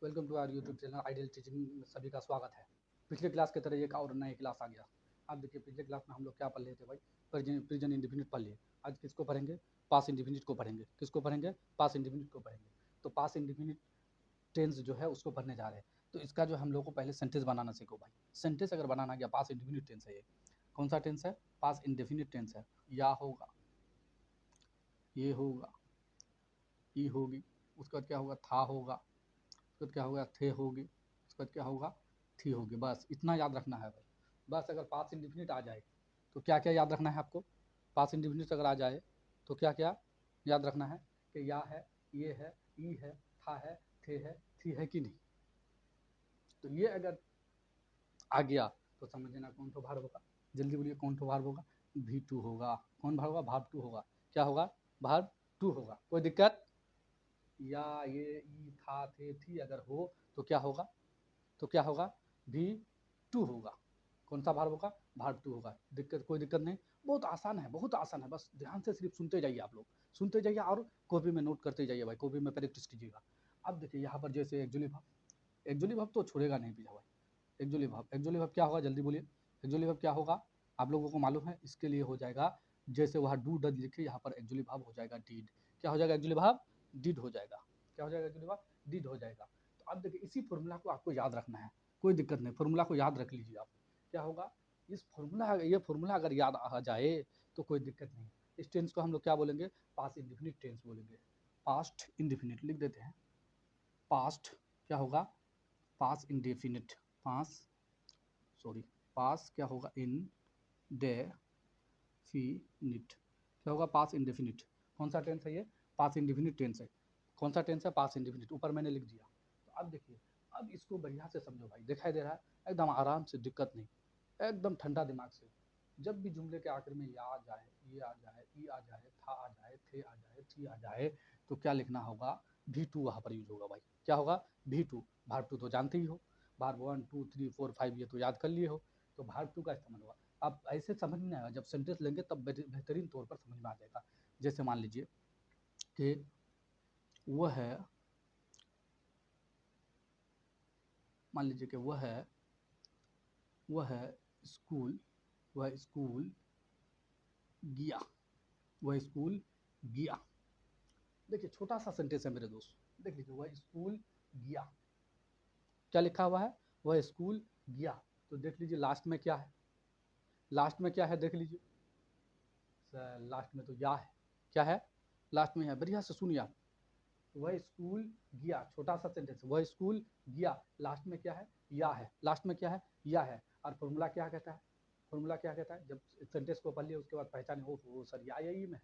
Welcome to our YouTube channel ideal teaching में सभी का स्वागत है। पिछले क्लास की तरह एक और नया क्लास आ गया। आप देखिए पिछले क्लास में हम लोग क्या पढ़ रहे थे भाई, प्रेजेंट इंडेफिनिट पढ़ लिए। आज किसको पढ़ेंगे? पास इंडेफिनिट को पढ़ेंगे। किसको पढ़ेंगे? पास इंडेफिनिट को पढ़ेंगे। तो पास इंडेफिनिट टेंस जो है उसको पढ़ने जा रहे हैं। तो इसका जो हम लोग को पहले सेंटेंस बनाना सीखो भाई। सेंटेंस अगर बनाना गया, पास इंडेफिनिट टेंस है ये। कौन सा टेंस है? पास इंडेफिनिट टेंस है। या होगा, ये होगा, ई होगी, उसके बाद क्या होगा? था होगा, उसके बाद क्या होगा? थे होगी, उसके बाद क्या होगा? थी होगी। बस इतना याद रखना है भाई। बस अगर पास इंडिफिनिट आ जाए तो क्या क्या याद रखना है आपको? पास इंडिफिनिट अगर आ जाए तो क्या क्या याद रखना है? कि या है, ये है, ई है, था है, थे है, थी है कि नहीं। तो ये अगर आ गया तो समझ लेना कौन तो भार्ब होगा। जल्दी बोलिए कौन तो भार्ब होगा? V2 होगा। कौन भार्ब होगा? भार्ब 2 होगा। क्या होगा? भार्ब 2 होगा। कोई दिक्कत? या, ये, ई, था, थे, थी अगर हो तो क्या होगा? तो क्या होगा? V2 होगा। कौन सा भार्ब होगा? भार्ब 2 होगा। दिक्कत? कोई दिक्कत नहीं। बहुत आसान है, बहुत आसान है। बस ध्यान से सिर्फ सुनते जाइए आप लोग, सुनते जाइए और कॉपी में नोट करते जाइए भाई। कॉपी में प्रैक्टिस कीजिएगा। अब देखिए यहाँ पर जैसे एक्चुअली भाव, एक्चुअली भाव तो छोड़ेगा नहीं पीछा भाई। एक्चुअली भाव, एक्चुअली भाव क्या होगा? जल्दी बोलिए। एक्चुअली भाव क्या होगा? आप लोगों को मालूम है? इसके लिए हो जाएगा, जैसे वहाँ डू डज लिखे, यहाँ पर एक्चुअली भाव हो जाएगा डीड। क्या हो जाएगा? एक्चुअली भाव डीड हो जाएगा। क्या हो जाएगा? एक्चुअली भाव डीड हो जाएगा। तो अब देखिए इसी फॉर्मूला को आपको याद रखना है। कोई दिक्कत नहीं, फॉर्मूला को याद रख लीजिए आप। क्या होगा? इस फॉर्मूला, ये फॉर्मूला अगर याद आ जाए तो कोई दिक्कत नहीं। इस टेंस को हम लोग क्या बोलेंगे? पास्ट इंडिफिनिट टेंस बोलेंगे। पास्ट इंडिफिनिट लिख देते हैं। पास्ट क्या होगा? पास इंडेफिनिट, पास, सॉरी, पास क्या होगा? इन डेफिनिट। क्या होगा? पास इंडेफिनिट। कौन सा टेंस है ये? पास इंडेफिनिट टेंस है। कौन सा टेंस है? पास इंडेफिनिट। ऊपर मैंने लिख दिया। तो अब देखिए, अब इसको बढ़िया से समझो भाई। दिखाई दे रहा है? एकदम आराम से, दिक्कत नहीं, एकदम ठंडा दिमाग से। जब भी जुमले के आखिर में या आ जाए, ये आ जाए, ई आ जाए, था आ जाए, थे आ जाए, थी आ जाए, तो क्या लिखना होगा? V2 वहाँ पर यूज होगा भाई। क्या होगा? V2। भार्ब 2 तो जानते ही हो। भार्ब 1 2 3 4 5 ये तो याद कर लिए हो। तो भार्ब 2 का इस्तेमाल होगा। अब ऐसे समझ में आएगा, जब सेंटेंस लेंगे तब बेहतरीन तौर पर समझ में आ जाएगा। जैसे मान लीजिए कि वह है, मान लीजिए कि वह स्कूल, वह स्कूल गया, वह स्कूल गया। देखिए छोटा सा सेंटेंस है मेरे दोस्त। देख लीजिए, वह स्कूल गया। क्या लिखा हुआ है? वह स्कूल गया। तो देख लीजिए लास्ट में क्या है? लास्ट में क्या है? देख लीजिए, लास्ट में तो या है। क्या है? लास्ट में है। बढ़िया से सुनिए आप। वह स्कूल गया, छोटा सा सेंटेंस। वह स्कूल गया, लास्ट में क्या है? या है। लास्ट में क्या है? या है। और फॉर्मूला क्या कहता है? फॉर्मूला क्या कहता है? जब सेंटेंस को पढ़ लिया उसके बाद पहचाने, ओ सर या यही में है,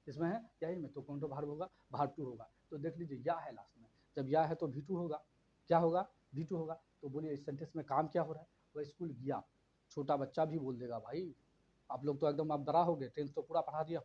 इसमें है यही में, तो कौन सा भार्ब होगा? भार्ब 2 होगा। तो देख लीजिए या है लास्ट में, जब या है तो V2 होगा। क्या होगा? V2 होगा। तो बोलिए इस सेंटेंस में काम क्या हो रहा है? वह स्कूल गया। छोटा बच्चा भी बोल देगा भाई। आप लोग तो एकदम आप डरा हो गए, टेंस तो पूरा पढ़ा दिया।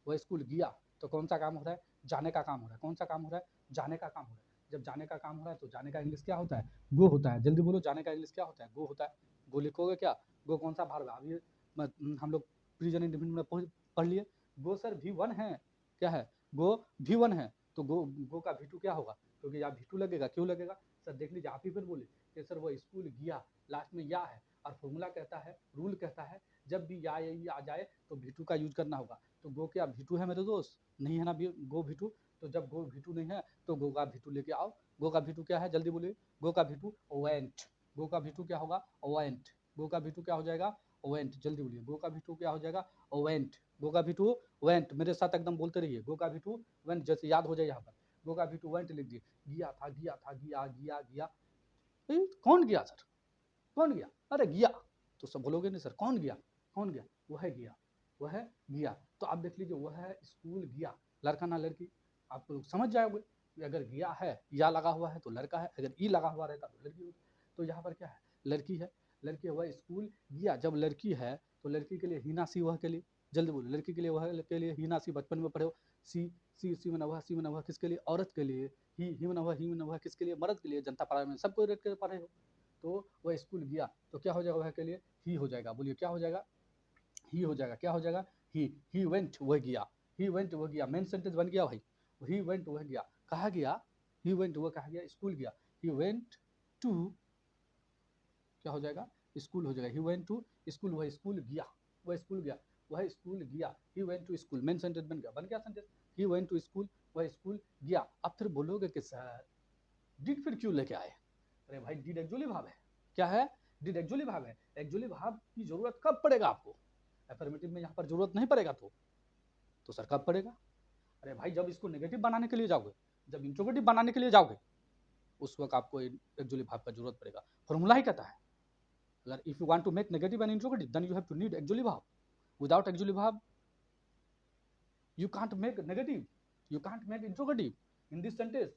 वह स्कूल गया तो कौन सा काम हो रहा है? जाने का काम हो रहा है। कौन सा काम हो रहा है? जाने का काम हो रहा है। जब जाने का काम हो रहा है तो जाने का इंग्लिश क्या होता है? गो होता है। जल्दी बोलो, जाने का इंग्लिश क्या होता है? गो होता है। गो लिखोगे क्या? गो कौन सा भार्ब है? अभी हम लोग प्रेजेंट इंडेफिनिट में पढ़ लिए। गो सर V1 है। क्या है? गो V1 है। तो गो का V2 क्या होगा? क्योंकि यहाँ V2 लगेगा। क्यों लगेगा? सर देख लीजिए, आप ही फिर बोले कि सर वो स्कूल गया, लास्ट में या है। और फॉर्मूला कहता है, रूल कहता है, जब भी या यही आ जाए तो V2 का यूज करना होगा। तो गो क्या V2 है मेरे दोस्त? नहीं है ना गो V2। तो जब गो V2 नहीं है तो गो का V2 लेके आओ। गो का V2 क्या है? जल्दी बोलिए। गो का V2 वेंट। गो का V2 क्या होगा? वेंट। गो का V2 क्या हो जाएगा? वेंट। जल्दी बोलिए, गो का V2 क्या हो जाएगा? वेंट। गो का V2 वेंट। मेरे साथ एकदम बोलते रहिए, गो का V2 वेंट, जैसे याद हो जाए यहाँ पर। गो का V2 वेंट लिख दिए। गया था, गया था, गया गया गया। कौन गया सर? कौन गया? अरे गया। तो सब बोलोगे नहीं सर कौन गया? कौन गया? वह गया, वह गया। तो आप देख लीजिए, वह स्कूल गया, लड़का ना लड़की, आप लोग समझ जाओगे। अगर गया है, या लगा हुआ है तो लड़का है, अगर ई लगा हुआ रहता तो लड़की होती। तो यहाँ पर क्या है? लड़की है। लड़की है, वह स्कूल गया। जब लड़की है तो लड़की के लिए हीना सी, वह के लिए, जल्दी बोलो, लड़की के लिए, वह के लिए हीना सी, बचपन में पढ़े हो। सी, सी में न वह, सी में न वह किसके लिए? औरत के लिए। ही में न वह, ही में न वह किसके लिए? मर्द के लिए। जनता पारा में सबको रेट के पढ़े हो। तो वह स्कूल गया तो क्या हो जाएगा? वह के लिए ही हो जाएगा। बोलिए क्या हो जाएगा? ही हो जाएगा। क्या हो जाएगा? ही वेंट, वह गया। ही वेंट, वह गया। मेन सेंटेंस बन गया भाई। ही वेंट, वह गया। कहाँ गया? ही वेंट, वो कहा गया स्कूल गया, ही वेंट टू, क्या हो जाएगा, स्कूल हो जाएगा, ही वेंट टू स्कूल, वह स्कूल गया, वह स्कूल गया, वह स्कूल गया, he went to school, main sentence बन गया sentence, he went to school, वह स्कूल गया। अब फिर बोलोगे कि सर डिड फिर क्यों लेके आए, अरे भाई डिड एक्चुअली भाव है, क्या है, डिड एक्चुअली भाव है, एक्चुअली भाव की जरूरत कब पड़ेगा आपको, अफर्मेटिव में यहाँ पर जरूरत नहीं पड़ेगा तो सर कब पड़ेगा, अरे भाई जब इसको नेगेटिव बनाने के लिए जाओगे, जब इंट्रोगेटिव बनाने के लिए जाओगे, उस वक्त आपको एक्चुअली भाव का जरूरत पड़ेगा। फॉर्मूला ही कहता है, अगर if you want to make negative and interrogative then you have to need actually भाव, विदाउट एक्चुअली भाव you can't make negative, you can't make interrogative in this sentence.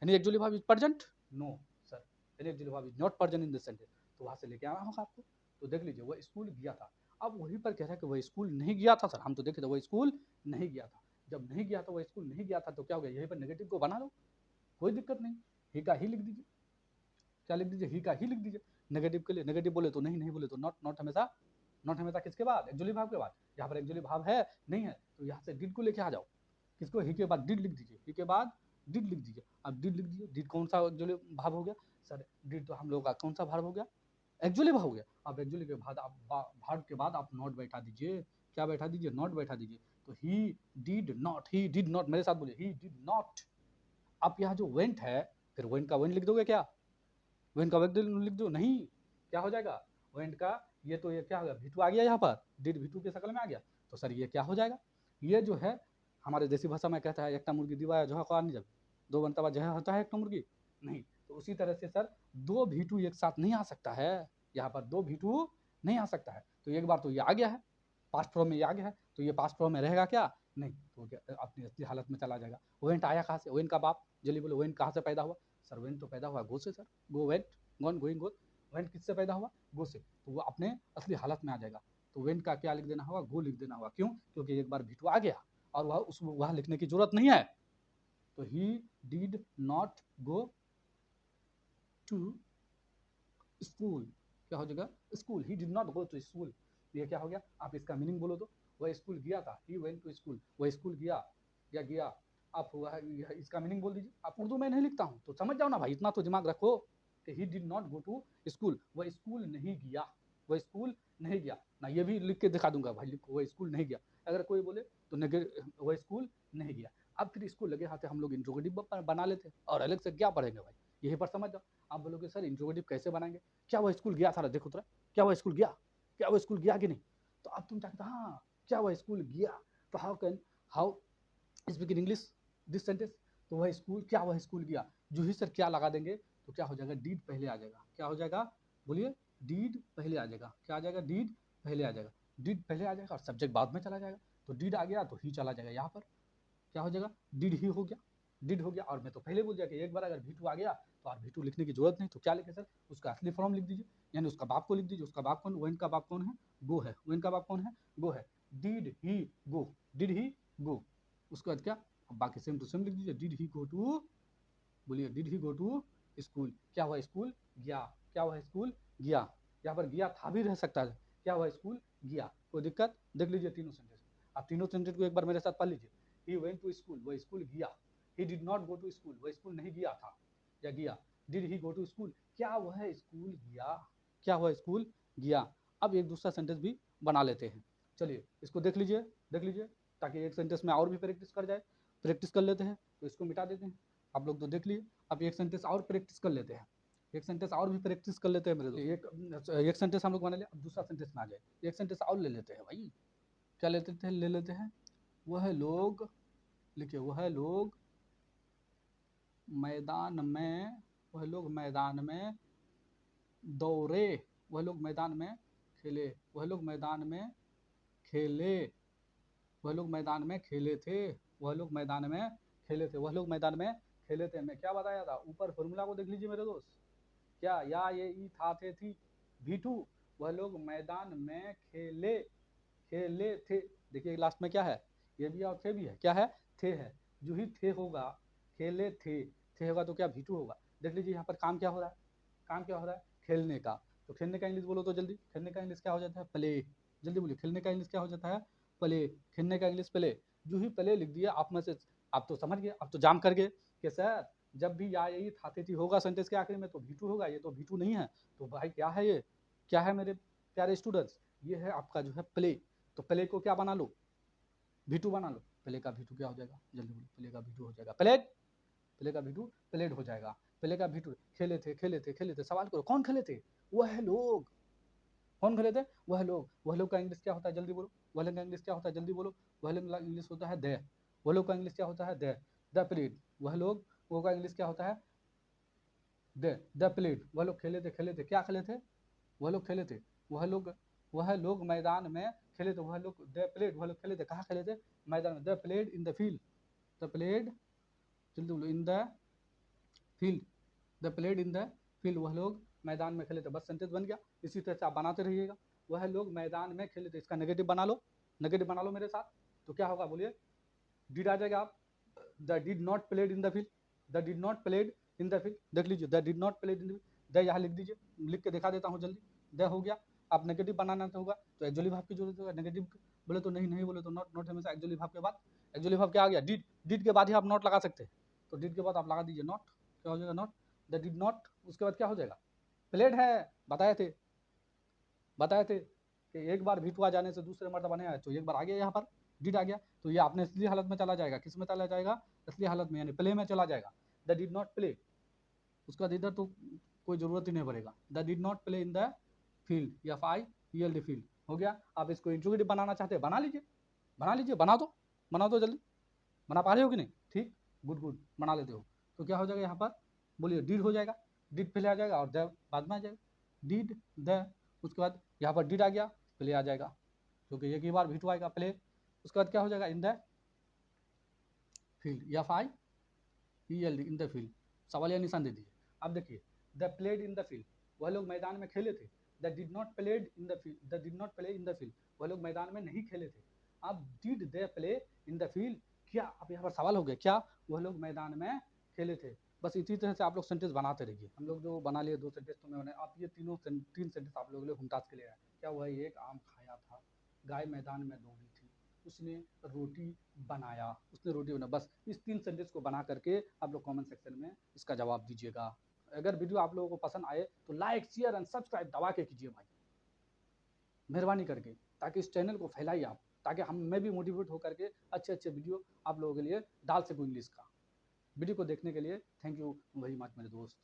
Any actually verb is present? No sir, any actually verb is not present in this sentence. तो वहां से लेके आना होगा आपको। तो देख लीजिए वह स्कूल गया था, अब वहीं पर कह रहा है कि वह स्कूल नहीं गया था सर, हम तो देखे थे वह स्कूल नहीं गया था, जब नहीं गया था, वह स्कूल नहीं गया था, तो क्या हो गया, यहीं पर नेगेटिव को बना लो, कोई दिक्कत नहीं, ही का ही लिख दीजिए, क्या लिख दीजिए, ही का ही लिख दीजिए। नेगेटिव के लिए नेगेटिव बोले तो नहीं, नहीं बोले तो नॉट, नॉट हमेशा किसके बाद, एक्चुअली भाव के बाद, यहाँ पर एक्चुअली भाव है नहीं है, तो यहाँ से डिड को लेके आ जाओ, किसको, ही के बाद डिड लिख दीजिए, ही के बाद डिड लिख दीजिए। अब डिड लिख दीजिए, डिड कौन सा एक्चुअली भाव हो गया सर, डिड तो हम लोग का कौन सा भाव हो गया, एक्चुअली भाव हो गया। अब एक्चुअली के बाद आप भाव के बाद आप नॉट बैठा दीजिए, क्या बैठा दीजिए, नॉट बैठा दीजिए। तो ही डिड नॉट, मेरे साथ बोलिए, ही डिड नॉट। अब यहाँ जो वेंट है, फिर वेंट का वेंट लिख दोगे क्या, वेंट का वेंट लिख दो, नहीं, क्या हो जाएगा, वेंट का ये तो ये क्या हो गया, V2 आ गया यहाँ पर, डिड V2 के शक्ल में आ गया, तो सर ये क्या हो जाएगा, ये जो है हमारे देसी भाषा में कहता है एकटा मुर्गी दीवा जो है नहीं, जब दो बनता जह होता है एकटा मुर्गी नहीं, तो उसी तरह से सर दो V2 एक साथ नहीं आ सकता है, यहाँ पर दो V2 नहीं आ सकता है। तो एक बार तो ये आ गया है, पास्ट फॉर्म में ये आ गया है, तो ये पास्ट फॉर्म में रहेगा क्या, नहीं, तो अपनी असली हालत में चला जाएगा। वेंट आया कहाँ से, वेंट का बाप, जल्दी बोलो, वेंट कहाँ से पैदा हुआ, सर वेंट तो पैदा हुआ गो से sir, go went, gone going go, went किससे पैदा हुआ, गो से, तो वो अपने असली हालत में आ जाएगा। तो वेंट का क्या लिख देना होगा, गो लिख देना होगा, क्यों, क्योंकि एक बार V2 आ गया और वह उस वहाँ लिखने की जरूरत नहीं है। तो he did not go to school, क्या हो जाएगा, school, he did not go to school, ये क्या हो गया, आप इसका मीनिंग बोलो तो, वह स्कूल गया था, ही वेंट टू स्कूल, वह स्कूल गया या गया, आप हुआ इसका मीनिंग बोल दीजिए। आप उर्दू में नहीं लिखता हूँ तो समझ जाओ ना भाई, इतना तो दिमाग रखो कि he did not go to school, वह स्कूल नहीं गया, वह स्कूल नहीं गया ना, ये भी लिख के दिखा दूंगा भाई, लिखो वह स्कूल नहीं गया, अगर कोई बोले तो वह स्कूल नहीं गया। अब फिर इसको लगे हाथे हम लोग इंट्रोगेटिव बना लेते हैं और अलग से क्या पढ़ेंगे भाई, यही पर समझ जाओ। आप बोलोगे सर इंट्रोगेटिव कैसे बनाएंगे, क्या वह स्कूल गया था, देखो तो क्या वह स्कूल गया, क्या वह स्कूल गया कि नहीं, तो अब तुम चाहते हाँ क्या वह स्कूल गया, तो how speak in English this sentence, तो वह स्कूल, क्या वह स्कूल गया, जो ही सर क्या लगा देंगे तो क्या हो जाएगा, डीड पहले आ जाएगा, क्या हो जाएगा बोलिए, डीड पहले आ जाएगा, क्या आ जाएगा, डीड पहले आ जाएगा, डीड पहले आ जाएगा और सब्जेक्ट बाद में चला जाएगा, तो डीड आ गया तो ही चला जाएगा, यहाँ पर क्या हो जाएगा, डीड ही हो गया, डीड हो गया। और मैं तो पहले बोल दिया कि एक बार अगर V2 आ गया तो और V2 लिखने की जरूरत नहीं, तो क्या लिखे सर, उसका असली फॉर्म लिख दीजिए, यानी उसका बाप को लिख दीजिए, उसका बाप कौन, वेन का बाप कौन है, गो है, वेन का बाप कौन है, गो है, did he go, did he गो, उसके बाद क्या, बाकी सेम टू सेम लिख दीजिए, डिड ही गो टू, बोलिए did he go to school, क्या हुआ स्कूल गया, क्या हुआ स्कूल गया, यहाँ पर गया था भी रह सकता है, क्या हुआ स्कूल गया, कोई दिक्कत, देख लीजिए तीनों सेंटेंस, आप तीनों सेंटेंस को एक बार मेरे साथ पढ़ लीजिए, ही वेंट टू स्कूल, वह स्कूल गया, he did not go to school, वह स्कूल नहीं गया था या गया, did he go to school, क्या वह स्कूल गया, क्या वह स्कूल गया। अब एक दूसरा सेंटेंस भी बना लेते हैं, चलिए इसको देख लीजिए ताकि एक सेंटेंस में और भी प्रैक्टिस कर जाए, प्रैक्टिस कर लेते हैं, तो इसको मिटा देते हैं, आप लोग तो देख लिए, अब एक सेंटेंस और प्रैक्टिस कर लेते हैं, एक सेंटेंस और भी प्रैक्टिस कर लेते हैं मेरे दोस्त, एक सेंटेंस हम लोग बना लिया, अब दूसरा सेंटेंस में आ जाए, एक सेंटेंस और ले लेते हैं भाई, क्या ले लेते हैं, वह लोग, लिखिए वह लोग मैदान में, वह लोग मैदान में दौड़े, वह लोग मैदान में खेले, वह लोग मैदान में खेले, वह लोग मैदान में खेले थे, वह लोग मैदान में खेले थे, वह लोग मैदान में खेले थे। मैं क्या बताया था, ऊपर फॉर्मूला को देख लीजिए मेरे दोस्त, क्या या ये ई था थे थी V2, वह लोग मैदान में खेले, खेले थे, देखिए लास्ट में क्या है, ये भी और थे भी है, क्या है, थे है, जो ही थे होगा, खेले थे होगा तो क्या V2 होगा। देख लीजिए यहाँ पर काम क्या हो रहा है, काम क्या हो रहा है, खेलने का, तो खेलने का इंग्लिश बोलो तो जल्दी, खेलने का इंग्लिश क्या हो जाता है, प्ले, जल्दी बोलिए, खेलने का इंग्लिश क्या हो जाता है, प्ले, खेलने का इंग्लिश प्ले, जो ही प्ले लिख दिया आप में से, आप तो समझ गए, आप तो जाम कर गए कि सर जब भी या यही था थी होगा सेंटेंस के आखिर में तो V2 होगा, ये तो V2 नहीं है, तो भाई क्या है ये, क्या है मेरे प्यारे स्टूडेंट्स, ये है आपका जो है प्ले। तो प्ले को क्या बना लो, V2 बना लो। प्ले का V2 क्या हो जाएगा, जल्दी बोलो, प्ले का V2 हो जाएगा प्लेड, प्ले का V2 प्लेड हो जाएगा। प्ले का V2 खेले थे खेले थे खेले थे, सवाल करो कौन खेले थे, वह लोग, कौन खेले थे, वह लोग। वह लोग का इंग्लिश क्या होता है, जल्दी बोलो, वह लोग का इंग्लिश क्या होता है, जल्दी बोलो, वह लोग का इंग्लिश होता है दे, वह लोग का इंग्लिश क्या होता है दे, द प्लेड, वह लोग, वो का इंग्लिश क्या होता है दे, द प्लेड, वह लोग खेले थे, क्या खेले थे, वह लोग खेले थे, वह लोग मैदान में खेले थे, वह लोग द प्लेड, वह लोग खेले थे, कहाँ खेले थे, मैदान में, the played in the field, the played, जल्दी बोलो, in the field, the played in the field, वह लोग मैदान में खेले थे, बस सेंटेंस बन गया। इसी तरह से आप बनाते रहिएगा, वह लोग मैदान में खेले थे, इसका नेगेटिव बना लो, नेगेटिव बना लो मेरे साथ, तो क्या होगा बोलिए, डिड आ जाएगा, आप the did not played in the field, the did not played in the field, देख लीजिए, the did not played in the, the यहाँ लिख दीजिए, लिख के दिखा देता हूँ जल्दी, द हो गया। आप नेगेटिव बनाना तो होगा तो एक्चुअली भाव की जरूरत होगा, नेगेटिव बोले तो नहीं, नहीं बोले तो नॉट, नॉट हमेशा एक्चुअली भाव के बाद, एक्चुअली भाव क्या आ गया, डिड, डिड के बाद ही आप नॉट लगा सकते हैं, तो डिड के बाद आप लगा दीजिए नॉट, क्या हो जाएगा नॉट, द डिड नॉट, उसके बाद क्या हो जाएगा, प्लेड है, बताए थे, बताए थे कि एक बार V2 आ जाने से दूसरे मर्तबा नहीं आया, तो एक बार आ गया यहाँ पर डिड आ गया, तो ये आपने असली हालत में चला जाएगा, किस में चला जाएगा, असली हालत में, यानी प्ले में चला जाएगा, द डिड नॉट प्ले, उसके बाद इधर तो कोई ज़रूरत ही नहीं पड़ेगा, the did not play in the field, FIELD field हो गया। आप इसको इंट्रोगेटिव बनाना चाहते हैं, बना लीजिए, बना लीजिए, बना दो जल्दी, बना पा रहे हो कि नहीं, ठीक, गुड गुड, बना लेते हो, तो क्या हो जाएगा यहाँ पर, बोलिए डिड हो जाएगा, डिड पहले आ जाएगा और द बाद में आ जाएगा, डिड द, उसके बाद यहाँ पर डिड आ गया, प्ले आ जाएगा, क्योंकि एक ही बार V2 आएगा प्ले, उसके बाद क्या हो जाएगा, in the field, FIELD in the field, सवाल या निशान दे दीजिए। अब देखिए, the played in the field, वह लोग मैदान में खेले थे, the did not played in the field, the did not play in the field, वह लोग मैदान में नहीं खेले थे। अब did they play in the field, क्या, अब यहाँ पर सवाल हो गया, क्या वह लोग मैदान में खेले थे। बस इसी तरह से आप लोग सेंटेंस बनाते रहिए, हम लोग जो बना लिए 2 सेंटेंस तो मैंने, आप ये तीन सेंटेंस आप लोगों के लिए होम टास्क के लिए है। क्या हुआ, एक आम खाया था, गाय मैदान में दौड़ी थी, उसने रोटी बनाया, बस इस 3 सेंटेंस को बना करके आप लोग कमेंट सेक्शन में इसका जवाब दीजिएगा। अगर वीडियो आप लोगों को पसंद आए तो लाइक शेयर एंड सब्सक्राइब दबा के कीजिए भाई, मेहरबानी करके, ताकि इस चैनल को फैलाइए आप, ताकि हम मैं भी मोटिवेट होकर के अच्छे अच्छे वीडियो आप लोगों के लिए डाल सकूँ इंग्लिश का। वीडियो को देखने के लिए थैंक यू वेरी मच मेरे दोस्त।